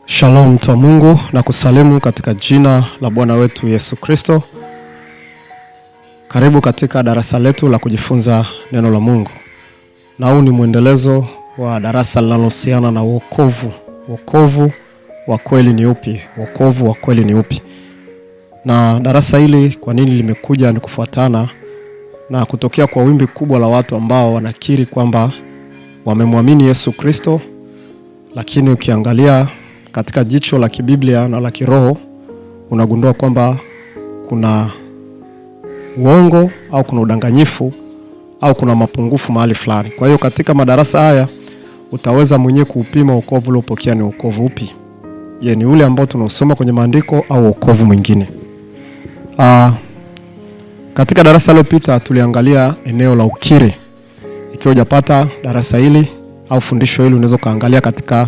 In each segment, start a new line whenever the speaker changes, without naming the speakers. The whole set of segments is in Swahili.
Shalom mtu wa Mungu, na kusalimu katika jina la Bwana wetu Yesu Kristo. Karibu katika darasa letu la kujifunza neno la Mungu. Na huu ni mwendelezo wa darasa linalohusiana na wokovu. Wokovu wa kweli ni upi? Wokovu wa kweli ni upi? Na darasa hili kwa nini limekuja ni kufuatana na kutokea kwa wimbi kubwa la watu ambao wanakiri kwamba wamemwamini Yesu Kristo, lakini ukiangalia katika jicho la kibiblia na la kiroho unagundua kwamba kuna uongo au kuna udanganyifu au kuna mapungufu mahali fulani. Kwa hiyo katika madarasa haya utaweza mwenyewe kuupima wokovu uliopokea ni wokovu upi. Je, ni ule ambao tunausoma kwenye maandiko au wokovu mwingine? Katika darasa lililopita tuliangalia eneo la ukiri. Ikiwa hujapata darasa hili au fundisho hili unaweza kaangalia katika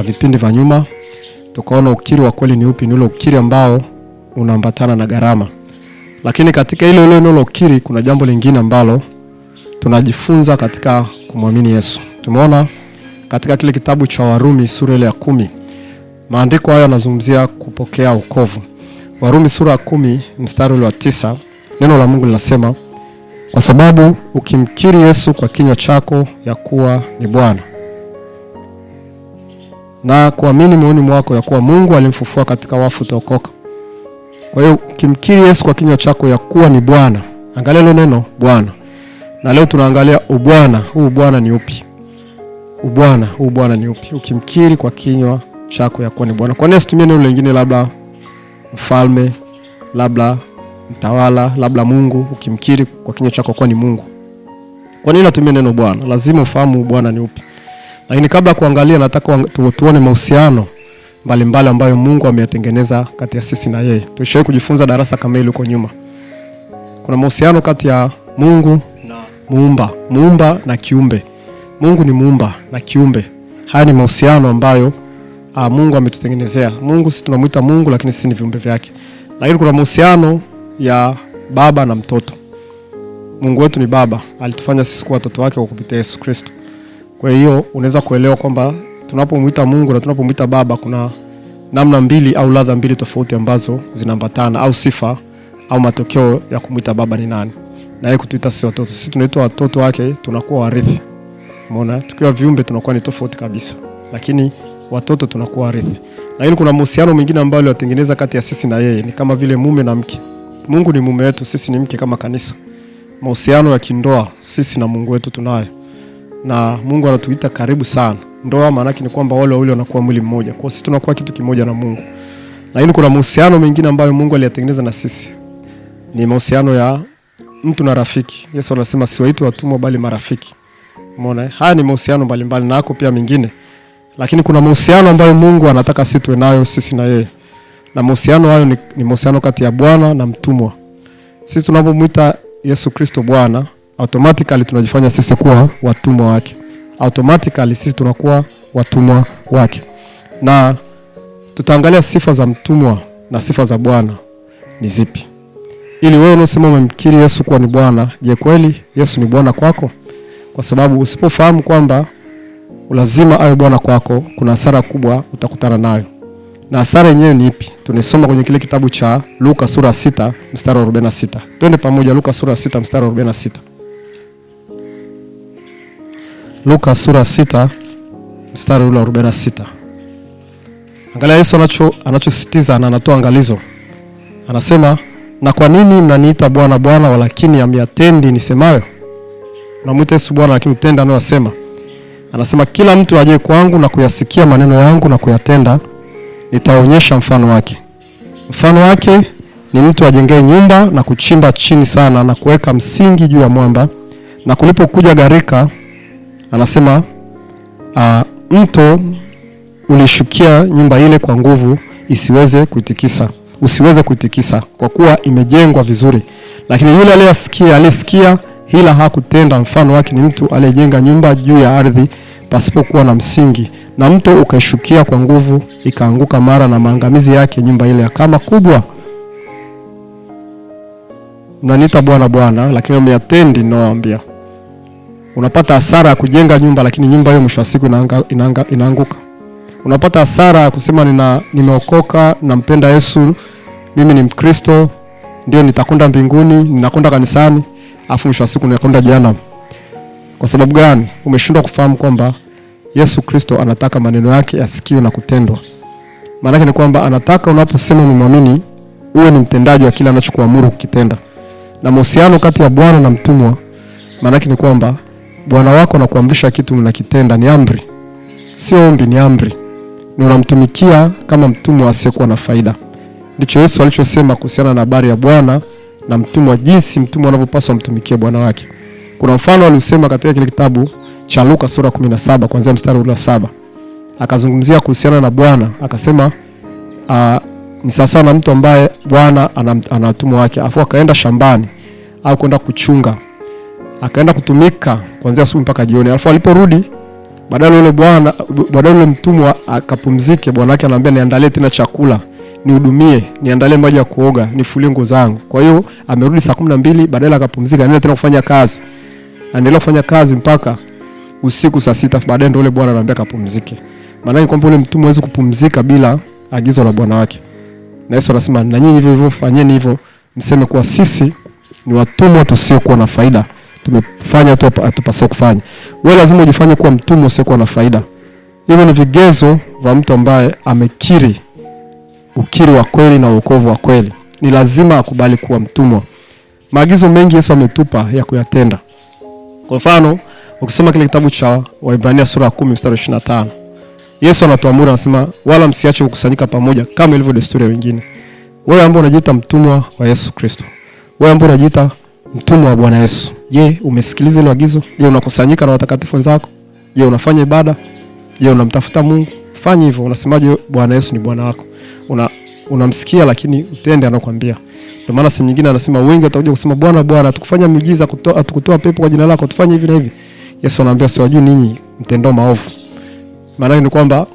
vipindi vya nyuma. Tukaona ukiri wa kweli ni upi? Ni ule ukiri ambao unaambatana na gharama. Lakini katika ile eneo la ukiri kuna jambo lingine ambalo tunajifunza katika kumwamini Yesu. Tumeona katika kile kitabu cha Warumi sura ile ya 10. Maandiko haya yanazungumzia kupokea wokovu. Warumi sura ya 10 mstari ule wa 9, neno la Mungu linasema, kwa sababu ukimkiri Yesu kwa kinywa chako ya kuwa ni Bwana na kuamini moyoni mwako ya kuwa Mungu alimfufua katika wafu utaokoka. Kwa hiyo ukimkiri Yesu kwa kinywa chako ya kuwa ni Bwana. Angalia ile neno Bwana. Na leo tunaangalia ubwana. Huu Bwana ni upi? Ubwana, huu Bwana ni upi? Ukimkiri kwa kinywa chako ya kuwa ni Bwana. Kwa nini situmie neno lingine, labda mfalme, labda mtawala, labda Mungu? Ukimkiri kwa kinywa chako kuwa ni Mungu. Kwa nini natumia neno Bwana? Lazima ufahamu Bwana ni upi. Lakini kabla kuangalia, nataka tuone mahusiano mbalimbali ambayo Mungu ameyatengeneza kati ya sisi na yeye. Tulishawahi kujifunza darasa kama hili huko nyuma. Kuna mahusiano kati ya Mungu na muumba na kiumbe. Mungu ni muumba na kiumbe. Haya ni mahusiano ambayo Mungu ametutengenezea. Mungu sisi tunamuita Mungu, lakini sisi ni viumbe vyake. Lakini kuna mahusiano ya baba na mtoto. Mungu wetu ni baba, alitufanya sisi kuwa watoto wake kwa kupitia Yesu Kristo. Kwa hiyo unaweza kuelewa kwamba tunapomuita Mungu na tunapomuita baba kuna namna mbili au ladha mbili tofauti ambazo zinaambatana, au sifa au matokeo ya kumuita baba ni nani. Na yeye kutuita sisi watoto. Sisi tunaitwa watoto wake, tunakuwa warithi. Umeona? Tukiwa viumbe tunakuwa ni tofauti kabisa. Lakini watoto tunakuwa warithi. Lakini kuna mahusiano mengine ambayo aliyotengeneza kati ya sisi na yeye, ni kama vile mume na mke. Mungu ni mume wetu, sisi ni mke kama kanisa. Mahusiano ya kindoa sisi na Mungu wetu tunayo. Na Mungu anatuita karibu sana. Ndoa maana yake ni kwamba wale wawili wanakuwa mwili mmoja. Kwa sisi tunakuwa kitu kimoja na Mungu. Lakini kuna mahusiano mengine ambayo Mungu aliyatengeneza na sisi. Ni mahusiano ya mtu na rafiki. Yesu anasema siwaiti watumwa bali marafiki. Umeona? Haya ni mahusiano mbalimbali na yako pia mengine. Lakini kuna mahusiano ambayo Mungu anataka sisi tuwe nayo sisi na yeye. Na mahusiano hayo ni mahusiano kati ya Bwana na mtumwa. Sisi tunapomuita Yesu Kristo Bwana, automatically tunajifanya sisi kuwa watumwa wake. Automatically sisi tunakuwa watumwa wake. Na tutaangalia sifa za mtumwa na sifa za Bwana ni zipi. Ili wewe unasema umemkiri Yesu kuwa ni Bwana, je, kweli Yesu ni Bwana kwako? Kwa sababu usipofahamu kwamba lazima awe Bwana kwako, kuna hasara kubwa utakutana nayo. Na hasara yenyewe ni ipi? Tunisoma kwenye kile kitabu cha Luka sura 6 mstari wa 46. Twende pamoja, Luka sura 6 mstari wa 46. Luka sura 6 mstari wa 46. Angalia Yesu anachosisitiza na anatoa angalizo. Anasema, na kwa nini mnaniita Bwana Bwana walakini hamyatendi nisemayo? Unamuita Yesu Bwana lakini utenda anayosema. Anasema, kila mtu aje kwangu na kuyasikia maneno yangu na kuyatenda, nitaonyesha mfano wake. Mfano wake ni mtu ajengee nyumba na kuchimba chini sana na kuweka msingi juu ya mwamba, na kulipokuja gharika, anasema mto ulishukia nyumba ile kwa nguvu usiweze kuitikisa kwa kuwa imejengwa vizuri. Lakini yule aliyesikia hila hakutenda. Mfano wake ni mtu aliyejenga nyumba juu ya ardhi pasipokuwa na msingi, na mto ukaishukia kwa nguvu ikaanguka mara, na maangamizi yake nyumba ile kama kubwa. mnaniita Bwana Bwana, lakini mmeyatendi ninayowaambia. Unapata hasara ya kujenga nyumba, lakini nyumba hiyo mwisho wa siku inaanguka. Unapata hasara ya kusema nimeokoka, nampenda Yesu, mimi ni Mkristo, ndio nitakwenda mbinguni, ninakwenda kanisani, afu mwisho wa siku ninakwenda jehanamu. Kwa sababu gani? Umeshindwa kufahamu kwamba Yesu Kristo anataka maneno yake yasikiwe na kutendwa. Maana yake ni kwamba anataka unaposema umemwamini uwe ni mtendaji wa kile anachokuamuru kukitenda. Na mahusiano kati ya Bwana na mtumwa, maana yake ni kwamba Bwana wako anakuamrisha kitu unakitenda, ni amri. Sio ombi, ni amri. Ni unamtumikia kama mtumwa asiyekuwa na faida. Ndicho Yesu alichosema kuhusiana na habari ya Bwana na mtumwa, jinsi mtumwa anavyopaswa mtumikie bwana wake. Kuna mfano alisema katika kile kitabu cha Luka sura 17 kuanzia mstari wa 7. Akazungumzia kuhusiana na Bwana, akasema ni sawa na mtu ambaye Bwana ana mtumwa wake, afu akaenda shambani au kwenda kuchunga. Akaenda kutumika kuanzia asubuhi mpaka jioni. Alafu aliporudi, badala yule mtumwa akapumzike, bwana wake anamwambia niandalie tena chakula, nihudumie, niandalie maji ya kuoga, nifulie nguo zangu. Kwa hiyo amerudi saa 12, badala akapumzika, anaendelea tena kufanya kazi. Anaendelea kufanya kazi mpaka usiku saa 6, baadaye ndio yule bwana anamwambia kapumzike. Maana ni kwamba yule mtumwa hawezi kupumzika bila agizo la bwana wake. Na Yesu anasema na nyinyi hivyo hivyo fanyeni hivyo, mseme kuwa sisi ni watumwa tusiokuwa na faida. Tumefanya tu atupasao kufanya. Wewe lazima ujifanye kuwa mtumwa usiokuwa na faida. Hivyo ni vigezo vya mtu ambaye amekiri ukiri wa kweli na wokovu wa kweli. Ni lazima akubali kuwa mtumwa. Maagizo mengi Yesu ametupa ya kuyatenda. Kwa mfano, ukisoma kile kitabu cha Waebrania sura 10 mstari 25. Yesu anatuamuru, anasema wala msiache kukusanyika pamoja kama ilivyo desturi ya wengine. Wewe ambaye unajiita mtumwa wa Yesu Kristo, wewe ambaye unajiita mtumwa wa Bwana Yesu, je, umesikiliza ile agizo? Je, unakusanyika na watakatifu wenzako? Je, unafanya ibada? Je, unamtafuta Mungu? Fanya hivyo. Unasemaje Bwana Yesu ni Bwana wako? Unamsikia lakini utende anakuambia. Ndio maana simu nyingine anasema wengi watakuja kusema Bwana Bwana, tukufanya miujiza, tukutoa pepo kwa jina lako, tufanye hivi na hivi. Yesu anaambia siwajui ninyi mtendao maovu. Maana ni kwamba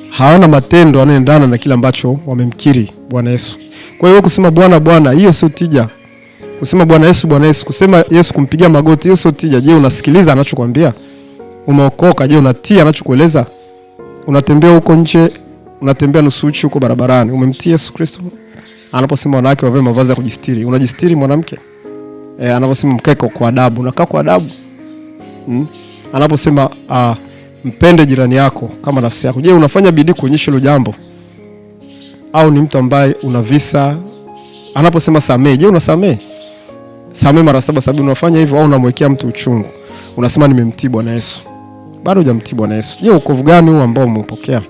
hawana matendo yanayoendana na kile ambacho wamemkiri Bwana Yesu. Kwa hiyo kusema Bwana Bwana, hiyo sio tija. Kusema Bwana Yesu, kusema Yesu kumpigia magoti, hiyo sio tija. Je, unasikiliza anachokuambia? Umeokoka, je, unatii anachokueleza? Unatembea huko nje, unatembea nusu uchi huko barabarani, umemtii Yesu Kristo? Anaposema wanawake wavae mavazi ya kujistiri, unajistiri mwanamke? Anaposema mkae kwa adabu, unakaa kwa adabu? Anaposema mpende jirani yako kama nafsi yako, je, unafanya bidii kuonyesha hilo jambo? Au ni mtu ambaye unavisa? Anaposema samee, je, unasamee? Samee mara 7 sababu unafanya hivyo, au unamwekea mtu uchungu? Unasema nimemtii Bwana Yesu. Bado hujamtii Bwana Yesu. Je, wokovu gani huo ambao umeupokea?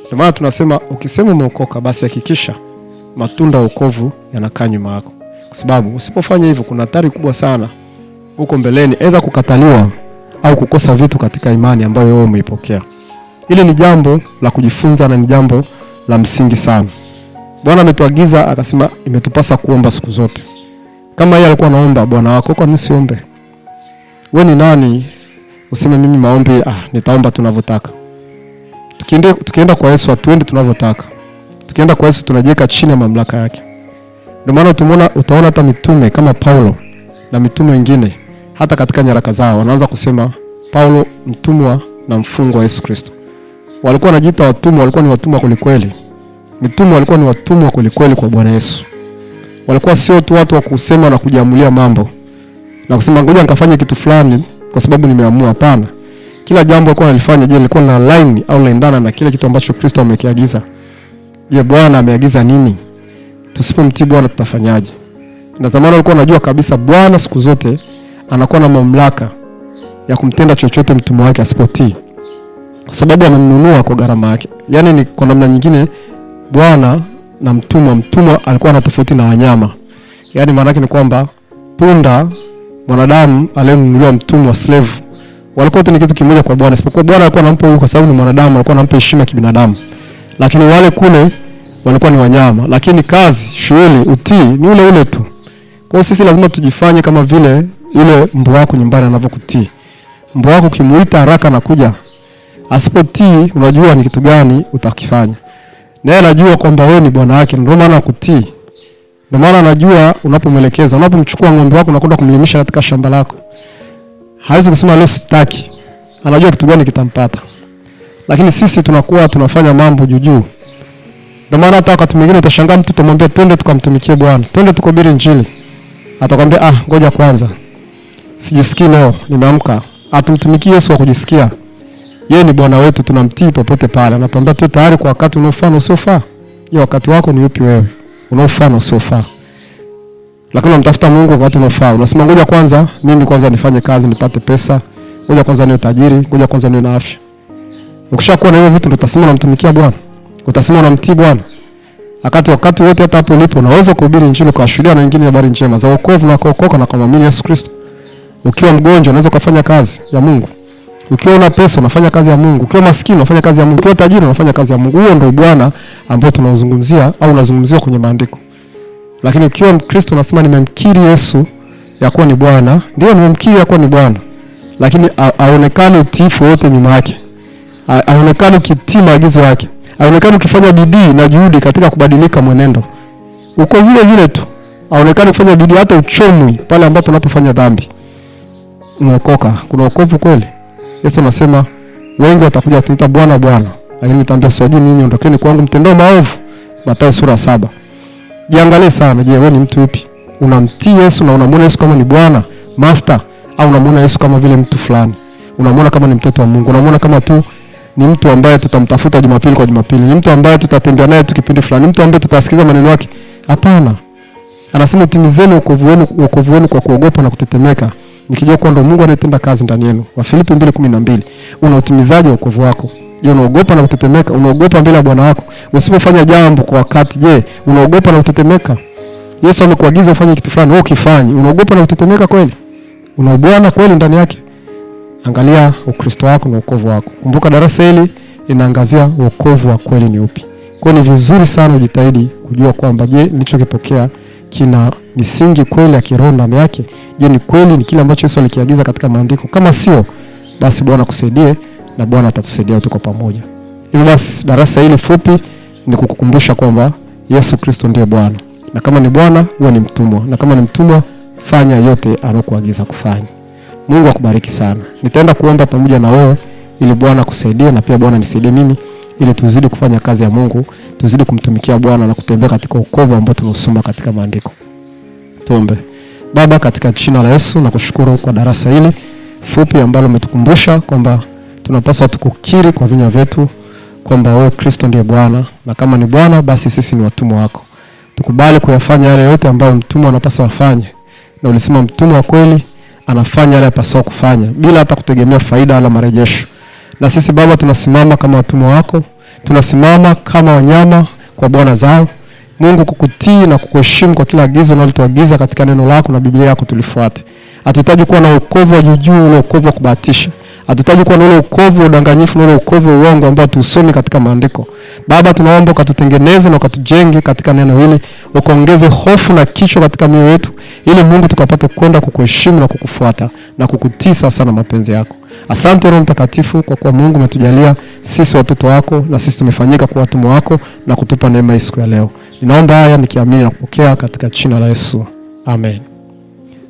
Ndio maana tunasema ukisema umeokoka, basi hakikisha matunda ya wokovu yanakaa nyuma yako. Kwa sababu usipofanya hivyo kuna hatari kubwa sana huko mbeleni, aidha kukataliwa au kukosa vitu katika imani ambayo wewe umeipokea. Hili ni jambo la kujifunza na ni jambo la msingi sana. Bwana ametuagiza akasema imetupasa kuomba siku zote. Kama yeye alikuwa anaomba Bwana wako, kwa nini usiombe? Wewe ni nani useme mimi maombi nitaomba tunavyotaka? Tukienda kwa Yesu hatuendi tunavyotaka. Tukienda kwa Yesu tunajiweka chini ya mamlaka yake. Ndio maana utaona hata mitume kama Paulo na mitume wengine hata katika nyaraka zao wanaanza kusema Paulo mtumwa na mfungwa wa Yesu Kristo. Walikuwa wanajiita watumwa, walikuwa ni watumwa kweli. Mitume walikuwa ni watumwa kweli kwa Bwana Yesu. Walikuwa sio tu watu wa kusema na kujiamulia mambo na kusema ngoja nikafanye kitu fulani kwa sababu nimeamua. Hapana. Kila jambo alikuwa analifanya, je, lilikuwa na line au laendana na kile kitu ambacho Kristo amekiagiza? Je, Bwana ameagiza nini? Tusipomtii Bwana tutafanyaje? Na zamani walikuwa wanajua kabisa Bwana siku zote anakuwa na mamlaka ya kumtenda chochote mtumwa wake asipotii, kwa sababu amemnunua kwa gharama yake. Yaani ni kwa namna nyingine Bwana na mtumwa alikuwa na tofauti na wanyama. Yaani maana yake ni kwamba punda, mwanadamu aliyenunuliwa mtumwa, slave, walikuwa ni kitu kimoja kwa Bwana, isipokuwa Bwana alikuwa anampa huyu kwa sababu ni mwanadamu, alikuwa anampa heshima ya kibinadamu. Lakini wale kule walikuwa ni wanyama, lakini kazi, shughuli, utii ni ule tu. Kwa hiyo sisi lazima tujifanye kama vile yule mbwa wako nyumbani anavyokutii. Mbwa wako ukimuita haraka na kuja, asipotii unajua ni kitu gani utakifanya. Naye anajua kwamba wewe ni bwana wake, ndio maana akutii. Ndio maana anajua unapomwelekeza, unapomchukua ng'ombe wako na kwenda kumlimisha katika shamba lako, hawezi kusema leo sitaki. Anajua kitu gani kitampata. Lakini sisi tunakuwa tunafanya mambo juu. Ndio maana hata wakati mwingine utashangaa mtu tumwambia twende tukamtumikie Bwana, twende tukahubiri Injili. Atakwambia ngoja kwanza, sijisikii leo, nimeamka. Atumtumikie Yesu wa kujisikia. Yeye ni Bwana wetu, tunamtii popote pale. Anatuambia tu tayari kwa wakati unaofaa na usiofaa. Je, wakati wako ni upi wewe? Unaofaa na usiofaa. Lakini unamtafuta Mungu kwa wakati unaofaa. Unasema ngoja kwanza mimi kwanza nifanye kazi nipate pesa. Ngoja kwanza niwe tajiri, ngoja kwanza niwe na afya. Ukishakuwa na hivyo vitu ndio utasema unamtumikia Bwana. Utasema unamtii Bwana. Wakati wote hata hapo ulipo unaweza kuhubiri Injili kwa shuhudia na wengine habari njema za wokovu na kuokoka na kumwamini Yesu Kristo. Ukiwa mgonjwa unaweza kufanya kazi ya Mungu. Ukiwa una pesa unafanya kazi ya Mungu. Ukiwa maskini unafanya kazi ya Mungu. Ukiwa tajiri unafanya kazi ya Mungu. Huo ndio Bwana ambao tunauzungumzia au unazungumziwa kwenye maandiko. Lakini ukiwa Mkristo unasema nimemkiri Yesu ya kuwa ni Bwana, ndio nimemkiri ya kuwa ni Bwana. Lakini aonekane utiifu wote nyuma yake. Aonekane ukitii maagizo yake. Aonekane ukifanya bidii na juhudi katika kubadilika mwenendo. Uko vile vile tu. Aonekane kufanya bidii hata uchomwi pale ambapo unapofanya dhambi. Unaokoka. Kuna wokovu kweli? Yesu anasema wengi watakuja kuniita Bwana Bwana, lakini nitaambia siwajui ninyi, ondokeni kwangu mtendao maovu. Mathayo sura 7. Jiangalie sana, je, wewe ni mtu yupi? Unamtii Yesu na unamwona Yesu kama ni Bwana, Master, au unamwona Yesu kama vile mtu fulani? Unamwona kama ni mtoto wa Mungu? Unamwona kama tu ni mtu ambaye tutamtafuta Jumapili kwa Jumapili? Ni mtu ambaye tutatembea naye tukipindi fulani? Ni mtu ambaye tutasikiza maneno yake? Hapana. Anasema timizeni wokovu wenu kwa kuogopa na kutetemeka, mkijua kwamba Mungu anatenda kazi ndani yenu. Wafilipi 2:12. Unautimizaje wokovu wako? Je, unaogopa na kutetemeka? Unaogopa mbele ya Bwana wako? Usipofanya jambo kwa wakati, je, unaogopa na kutetemeka? Yesu amekuagiza ufanye kitu fulani, wewe ukifanye, unaogopa na kutetemeka kweli? Una Bwana kweli ndani yake? Angalia Ukristo wako na wokovu wako. Kumbuka darasa hili linaangazia wokovu wa kweli ni upi. Kwa ni vizuri sana ujitahidi kujua kwamba je, nilichokipokea kina misingi kweli ya kiroho ndani yake? Je, ni kweli ni kile ambacho Yesu alikiagiza katika maandiko? Kama sio, basi Bwana kusaidie na Bwana atatusaidia tuko pamoja. Hivyo basi darasa hili fupi ni kukukumbusha kwamba Yesu Kristo ndiye Bwana. Na kama ni Bwana, wewe ni mtumwa. Na kama ni mtumwa, fanya yote anayokuagiza kufanya. Mungu akubariki sana. Nitaenda kuomba pamoja na wewe ili Bwana akusaidie na pia Bwana nisaidie mimi ili tuzidi kufanya kazi ya Mungu, tuzidi kumtumikia Bwana na kutembea katika wokovu ambao tunasoma katika maandiko. Tuombe. Baba, katika jina la Yesu nakushukuru kwa darasa hili fupi ambalo umetukumbusha kwamba tunapaswa tukukiri kwa vinywa vyetu kwamba wewe Kristo ndiye Bwana, na kama ni Bwana basi sisi ni watumwa wako. Tukubali kuyafanya yale yote ambayo mtumwa anapaswa afanye. Na ulisema mtumwa wa kweli anafanya yale anapaswa kufanya bila hata kutegemea faida wala marejesho. Na sisi Baba tunasimama kama watumwa wako, tunasimama kama wanyama kwa bwana zao. Mungu, kukutii na kukuheshimu kwa kila agizo unalotuagiza katika neno lako na Biblia yako tulifuate. Hatuhitaji kuwa na wokovu wa juu, ule wokovu wa kubahatisha. Hatuhitaji kuwa na ule wokovu wa udanganyifu na ule wokovu wa uongo ambao tuusomi katika maandiko. Baba, tunaomba ukatutengeneze na ukatujenge katika neno hili, ukaongeze hofu na kicho katika mioyo yetu, ili Mungu tukapate kwenda kukuheshimu na kukufuata na kukutii sana mapenzi yako. Asante Roho Mtakatifu kwa kuwa Mungu umetujalia sisi watoto wako na sisi tumefanyika kuwa watumwa wako na kutupa neema hii siku ya leo. Ninaomba haya nikiamini na kupokea katika jina la Yesu. Amen.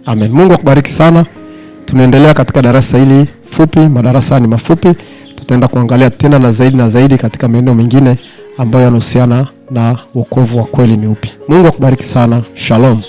Amen. Mungu akubariki sana. Tunaendelea katika darasa hili fupi, madarasa ni mafupi. Tutaenda kuangalia tena na zaidi katika maeneo mengine ambayo yanahusiana na wokovu wa kweli ni upi. Mungu akubariki sana. Shalom.